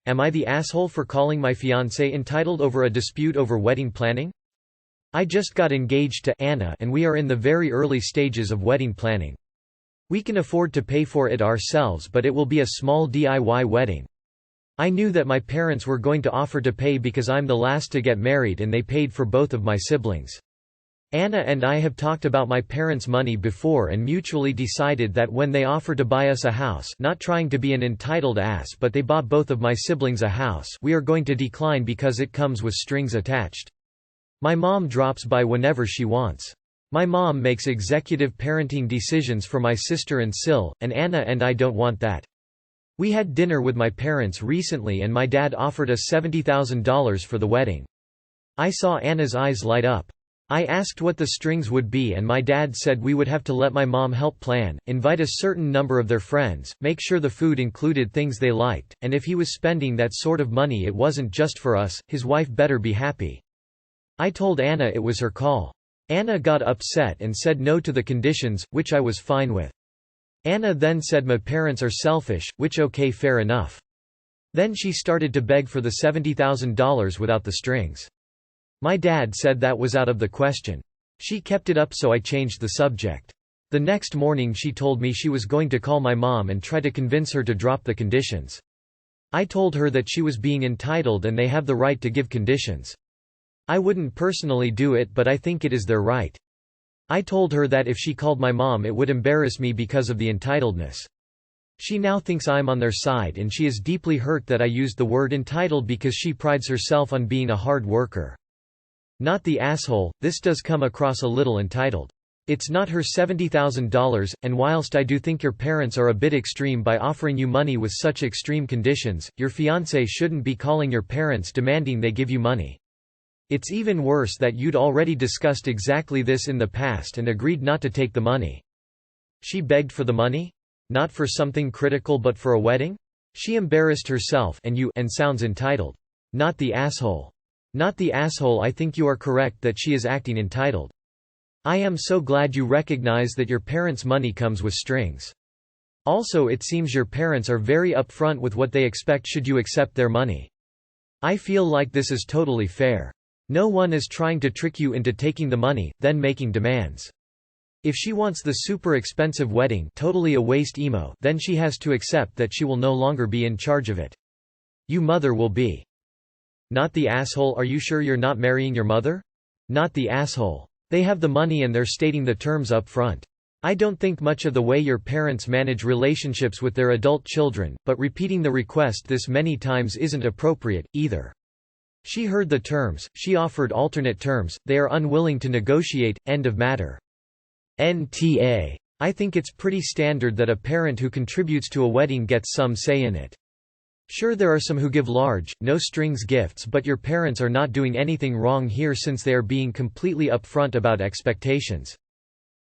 Am I the asshole for calling my fiancé entitled over a dispute over wedding planning? I just got engaged to Anna and we are in the very early stages of wedding planning. We can afford to pay for it ourselves, but it will be a small DIY wedding. I knew that my parents were going to offer to pay because I'm the last to get married and they paid for both of my siblings. Anna and I have talked about my parents' money before and mutually decided that when they offer to buy us a house, not trying to be an entitled ass, but they bought both of my siblings a house, we are going to decline because it comes with strings attached. My mom drops by whenever she wants. My mom makes executive parenting decisions for my sister and Sil, and Anna and I don't want that. We had dinner with my parents recently and my dad offered us $70,000 for the wedding. I saw Anna's eyes light up. I asked what the strings would be and my dad said we would have to let my mom help plan, invite a certain number of their friends, make sure the food included things they liked, and if he was spending that sort of money it wasn't just for us, his wife better be happy. I told Anna it was her call. Anna got upset and said no to the conditions, which I was fine with. Anna then said my parents are selfish, which okay, fair enough. Then she started to beg for the $70,000 without the strings. My dad said that was out of the question. She kept it up so I changed the subject. The next morning she told me she was going to call my mom and try to convince her to drop the conditions. I told her that she was being entitled and they have the right to give conditions. I wouldn't personally do it, but I think it is their right. I told her that if she called my mom it would embarrass me because of the entitledness. She now thinks I'm on their side and she is deeply hurt that I used the word entitled because she prides herself on being a hard worker. Not the asshole, this does come across a little entitled. It's not her $70,000, and whilst I do think your parents are a bit extreme by offering you money with such extreme conditions, your fiancé shouldn't be calling your parents demanding they give you money. It's even worse that you'd already discussed exactly this in the past and agreed not to take the money. She begged for the money? Not for something critical but for a wedding? She embarrassed herself and you and sounds entitled. Not the asshole. Not the asshole. I think you are correct that she is acting entitled. I am so glad you recognize that your parents' money comes with strings. Also, it seems your parents are very upfront with what they expect should you accept their money. I feel like this is totally fair. No one is trying to trick you into taking the money, then making demands. If she wants the super expensive wedding, totally a waste emo, then she has to accept that she will no longer be in charge of it. You mother will be. Not the asshole. Are you sure you're not marrying your mother? Not the asshole. They have the money and they're stating the terms up front. I don't think much of the way your parents manage relationships with their adult children, but repeating the request this many times isn't appropriate, either. She heard the terms, she offered alternate terms, they are unwilling to negotiate, end of matter. NTA. I think it's pretty standard that a parent who contributes to a wedding gets some say in it. Sure, there are some who give large, no-strings gifts, but your parents are not doing anything wrong here since they are being completely upfront about expectations.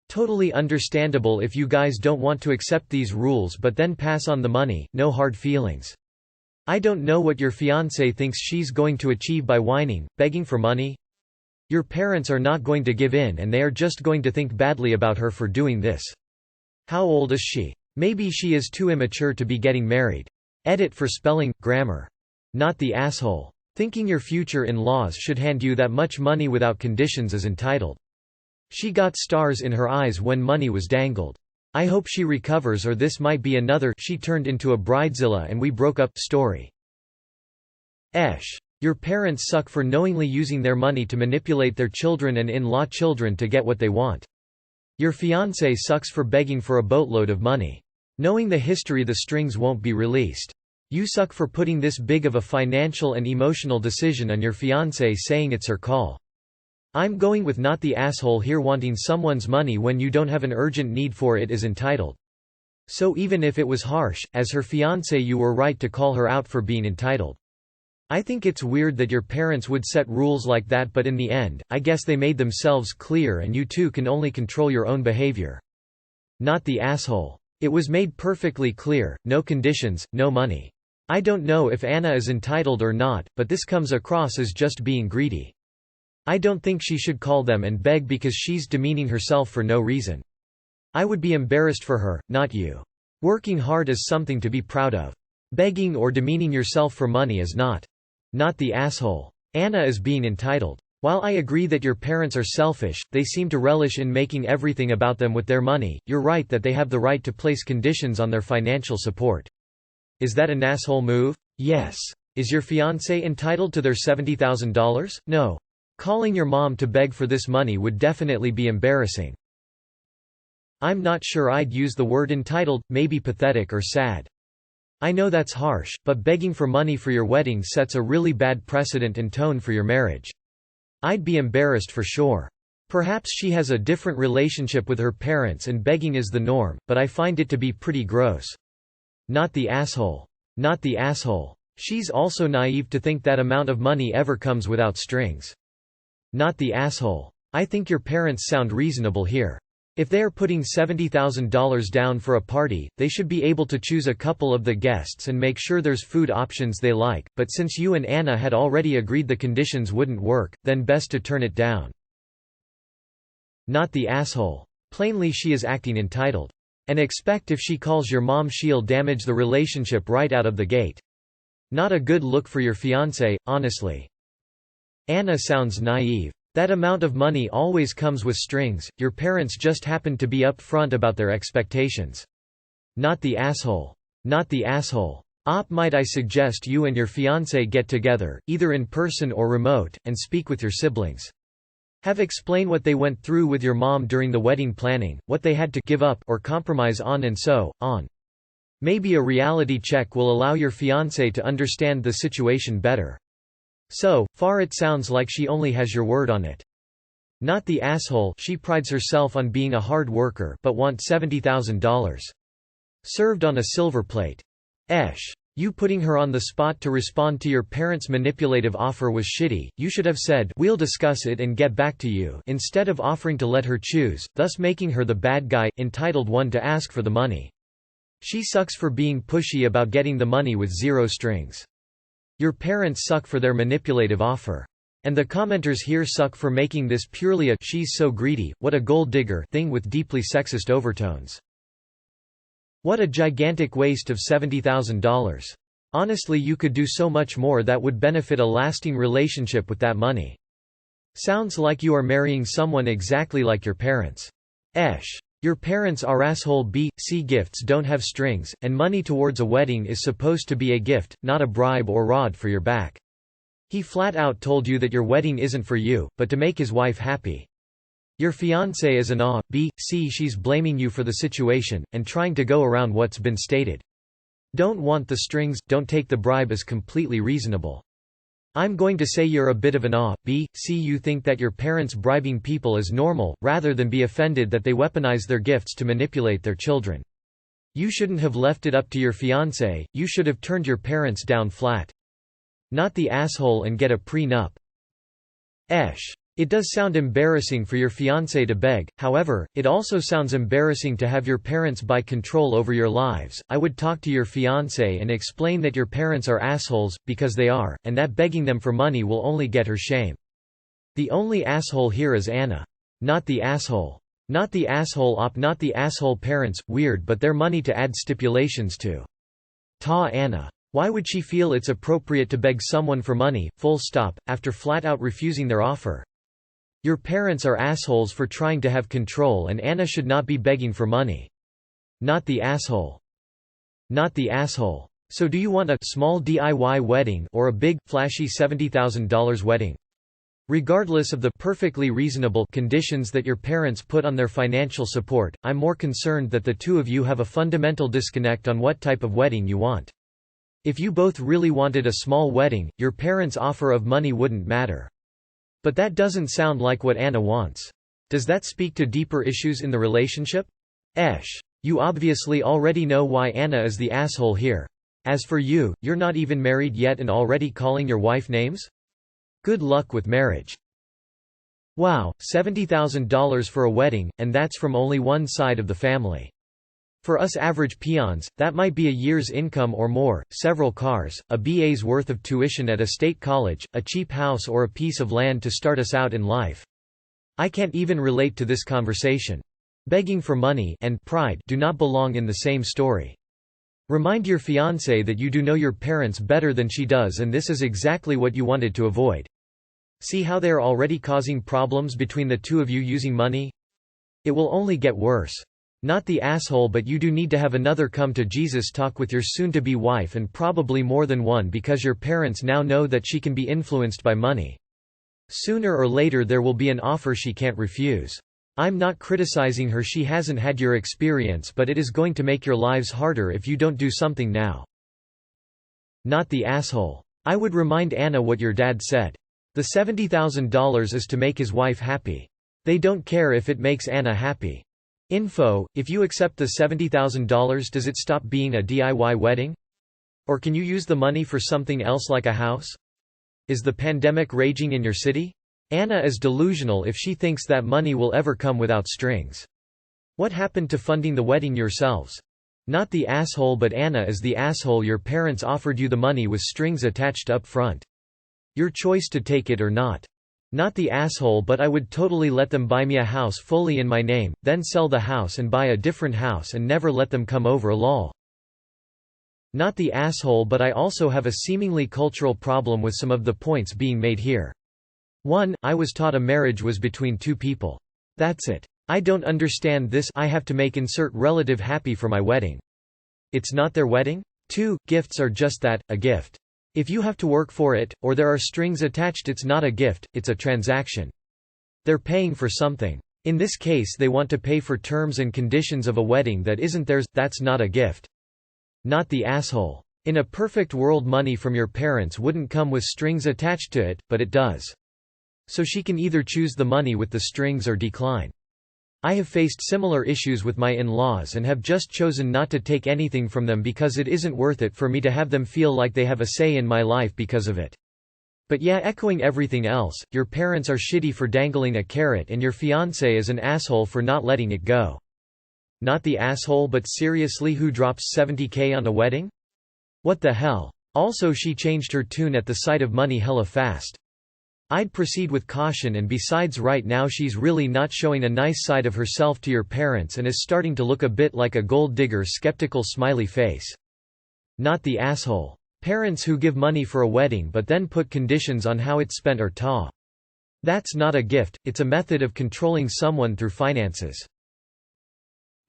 Totally understandable if you guys don't want to accept these rules but then pass on the money, no hard feelings. I don't know what your fiancé thinks she's going to achieve by whining, begging for money. Your parents are not going to give in and they are just going to think badly about her for doing this. How old is she? Maybe she is too immature to be getting married. Edit for spelling, grammar. Not the asshole. Thinking your future in-laws should hand you that much money without conditions is entitled. She got stars in her eyes when money was dangled. I hope she recovers, or this might be another "she turned into a bridezilla and we broke up" story. Your parents suck for knowingly using their money to manipulate their children and in-law children to get what they want. Your fiancé sucks for begging for a boatload of money. Knowing the history, the strings won't be released. You suck for putting this big of a financial and emotional decision on your fiancé saying it's her call. I'm going with not the asshole here. Wanting someone's money when you don't have an urgent need for it is entitled. So even if it was harsh, as her fiancé you were right to call her out for being entitled. I think it's weird that your parents would set rules like that, but in the end, I guess they made themselves clear and you too can only control your own behavior. Not the asshole. It was made perfectly clear, no conditions, no money. I don't know if Anna is entitled or not, but this comes across as just being greedy. I don't think she should call them and beg because she's demeaning herself for no reason. I would be embarrassed for her, not you. Working hard is something to be proud of. Begging or demeaning yourself for money is not the asshole. Anna is being entitled. While I agree that your parents are selfish, they seem to relish in making everything about them with their money. You're right that they have the right to place conditions on their financial support. Is that an asshole move? Yes. Is your fiancé entitled to their $70,000? No. Calling your mom to beg for this money would definitely be embarrassing. I'm not sure I'd use the word entitled, maybe pathetic or sad. I know that's harsh, but begging for money for your wedding sets a really bad precedent and tone for your marriage. I'd be embarrassed for sure. Perhaps she has a different relationship with her parents and begging is the norm, but I find it to be pretty gross. Not the asshole. Not the asshole. She's also naive to think that amount of money ever comes without strings. Not the asshole. I think your parents sound reasonable here. If they are putting $70,000 down for a party, they should be able to choose a couple of the guests and make sure there's food options they like, but since you and Anna had already agreed the conditions wouldn't work, then best to turn it down. Not the asshole. Plainly she is acting entitled. And expect if she calls your mom she'll damage the relationship right out of the gate. Not a good look for your fiancé, honestly. Anna sounds naive. That amount of money always comes with strings, your parents just happened to be upfront about their expectations. Not the asshole. Not the asshole. Might I suggest you and your fiancé get together, either in person or remote, and speak with your siblings. Have explain what they went through with your mom during the wedding planning, what they had to give up or compromise on and so on. Maybe a reality check will allow your fiancé to understand the situation better. So far it sounds like she only has your word on it. Not the asshole. She prides herself on being a hard worker but wants $70,000. Served on a silver plate. You putting her on the spot to respond to your parents' manipulative offer was shitty. You should have said, "We'll discuss it and get back to you," instead of offering to let her choose, thus making her the bad guy, entitled one to ask for the money. She sucks for being pushy about getting the money with zero strings. Your parents suck for their manipulative offer. And the commenters here suck for making this purely a "she's so greedy, what a gold digger" thing with deeply sexist overtones. What a gigantic waste of $70,000. Honestly, you could do so much more that would benefit a lasting relationship with that money. Sounds like you are marrying someone exactly like your parents. Your parents are asshole C. Gifts don't have strings, and money towards a wedding is supposed to be a gift, not a bribe or rod for your back. He flat out told you that your wedding isn't for you, but to make his wife happy. Your fiancé is an C. She's blaming you for the situation, and trying to go around what's been stated. Don't want the strings, don't take the bribe is completely reasonable. I'm going to say you're a bit of an C. You think that your parents bribing people is normal, rather than be offended that they weaponize their gifts to manipulate their children. You shouldn't have left it up to your fiancé, you should have turned your parents down flat. Not the asshole and get a prenup. It does sound embarrassing for your fiancé to beg, however, it also sounds embarrassing to have your parents buy control over your lives. I would talk to your fiancé and explain that your parents are assholes, because they are, and that begging them for money will only get her shame. The only asshole here is Anna. Not the asshole. Not the asshole not the asshole parents, weird but their money to add stipulations to. Anna. Why would she feel it's appropriate to beg someone for money, full stop, after flat out refusing their offer? Your parents are assholes for trying to have control and Anna should not be begging for money. Not the asshole. Not the asshole. So do you want a small DIY wedding or a big, flashy $70,000 wedding? Regardless of the perfectly reasonable conditions that your parents put on their financial support, I'm more concerned that the two of you have a fundamental disconnect on what type of wedding you want. If you both really wanted a small wedding, your parents' offer of money wouldn't matter. But that doesn't sound like what Anna wants. Does that speak to deeper issues in the relationship? You obviously already know why Anna is the asshole here. As for you, you're not even married yet and already calling your wife names? Good luck with marriage. Wow, $70,000 for a wedding, and that's from only one side of the family. For us average peons, that might be a year's income or more, several cars, a BA's worth of tuition at a state college, a cheap house or a piece of land to start us out in life. I can't even relate to this conversation. Begging for money and pride do not belong in the same story. Remind your fiancé that you do know your parents better than she does, and this is exactly what you wanted to avoid. See how they are already causing problems between the two of you using money? It will only get worse. Not the asshole, but you do need to have another come to Jesus talk with your soon-to-be wife, and probably more than one, because your parents now know that she can be influenced by money. Sooner or later there will be an offer she can't refuse. I'm not criticizing her, she hasn't had your experience, but it is going to make your lives harder if you don't do something now. Not the asshole. I would remind Anna what your dad said. The $70,000 is to make his wife happy. They don't care if it makes Anna happy. Info: if you accept the $70,000, does it stop being a DIY wedding? Or can you use the money for something else like a house? Is the pandemic raging in your city? Anna is delusional if she thinks that money will ever come without strings. What happened to funding the wedding yourselves? Not the asshole, but Anna is the asshole. Your parents offered you the money with strings attached up front. Your choice to take it or not. Not the asshole, but I would totally let them buy me a house fully in my name, then sell the house and buy a different house and never let them come over. Lol. Not the asshole, but I also have a seemingly cultural problem with some of the points being made here. 1. I was taught a marriage was between two people. That's it. I don't understand this. I have to make insert relative happy for my wedding. It's not their wedding? 2. Gifts are just that, a gift. If you have to work for it, or there are strings attached, it's not a gift, it's a transaction. They're paying for something. In this case they want to pay for terms and conditions of a wedding that isn't theirs. That's not a gift. Not the asshole. In a perfect world money from your parents wouldn't come with strings attached to it, but it does. So she can either choose the money with the strings or decline. I have faced similar issues with my in-laws and have just chosen not to take anything from them because it isn't worth it for me to have them feel like they have a say in my life because of it. But yeah, echoing everything else, your parents are shitty for dangling a carrot and your fiancé is an asshole for not letting it go. Not the asshole, but seriously, who drops $70K on a wedding? What the hell? Also, she changed her tune at the sight of money hella fast. I'd proceed with caution, and besides right now she's really not showing a nice side of herself to your parents and is starting to look a bit like a gold digger. Skeptical smiley face. Not the asshole. Parents who give money for a wedding but then put conditions on how it's spent are ta. That's not a gift, it's a method of controlling someone through finances.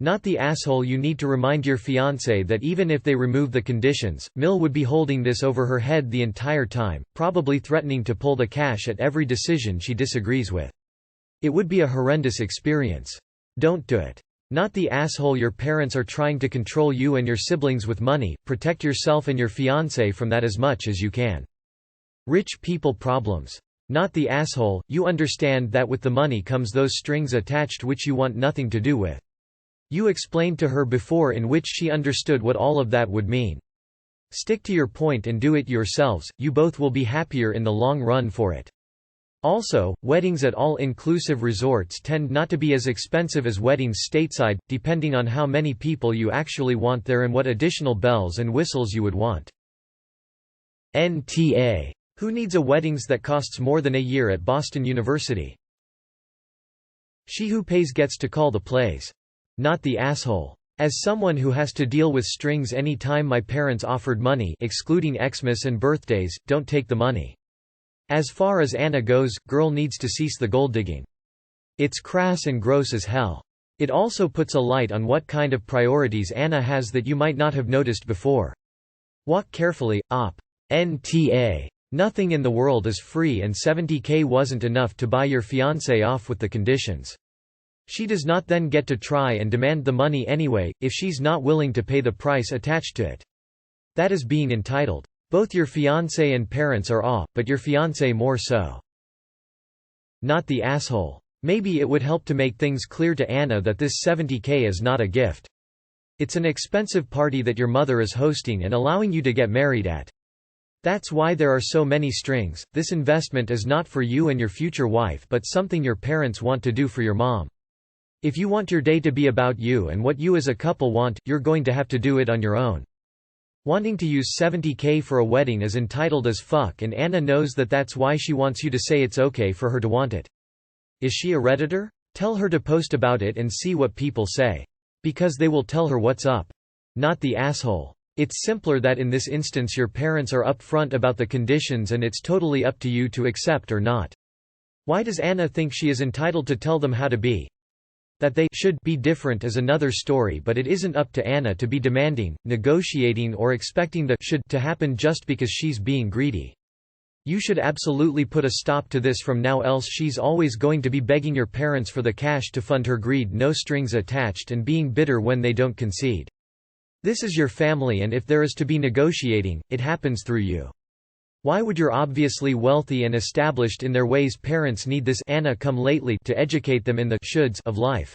Not the asshole. You need to remind your fiancé that even if they remove the conditions, Mill would be holding this over her head the entire time, probably threatening to pull the cash at every decision she disagrees with. It would be a horrendous experience. Don't do it. Not the asshole. Your parents are trying to control you and your siblings with money. Protect yourself and your fiancé from that as much as you can. Rich people problems. Not the asshole. You understand that with the money comes those strings attached which you want nothing to do with. You explained to her before, in which she understood what all of that would mean. Stick to your point and do it yourselves, you both will be happier in the long run for it. Also, weddings at all-inclusive resorts tend not to be as expensive as weddings stateside, depending on how many people you actually want there and what additional bells and whistles you would want. NTA. Who needs a weddings that costs more than a year at Boston University? She who pays gets to call the plays. Not the asshole. As someone who has to deal with strings any time my parents offered money, excluding Xmas and birthdays, don't take the money. As far as Anna goes, girl needs to cease the gold digging. It's crass and gross as hell. It also puts a light on what kind of priorities Anna has that you might not have noticed before. Walk carefully, op. NTA. Nothing in the world is free, and $70K wasn't enough to buy your fiancé off with the conditions. She does not then get to try and demand the money anyway, if she's not willing to pay the price attached to it. That is being entitled. Both your fiancé and parents are but your fiancé more so. Not the asshole. Maybe it would help to make things clear to Anna that this $70K is not a gift. It's an expensive party that your mother is hosting and allowing you to get married at. That's why there are so many strings. This investment is not for you and your future wife, but something your parents want to do for your mom. If you want your day to be about you and what you as a couple want, you're going to have to do it on your own. Wanting to use $70K for a wedding is entitled as fuck, and Anna knows that. That's why she wants you to say it's okay for her to want it. Is she a Redditor? Tell her to post about it and see what people say. Because they will tell her what's up. Not the asshole. It's simpler that in this instance your parents are upfront about the conditions and it's totally up to you to accept or not. Why does Anna think she is entitled to tell them how to be? That they should be different is another story, but it isn't up to Anna to be demanding, negotiating or expecting the should to happen just because she's being greedy. You should absolutely put a stop to this from now, else she's always going to be begging your parents for the cash to fund her greed, no strings attached, and being bitter when they don't concede. This is your family, and if there is to be negotiating, it happens through you. Why would your obviously wealthy and established in their ways parents need this Anna come lately to educate them in the shoulds of life?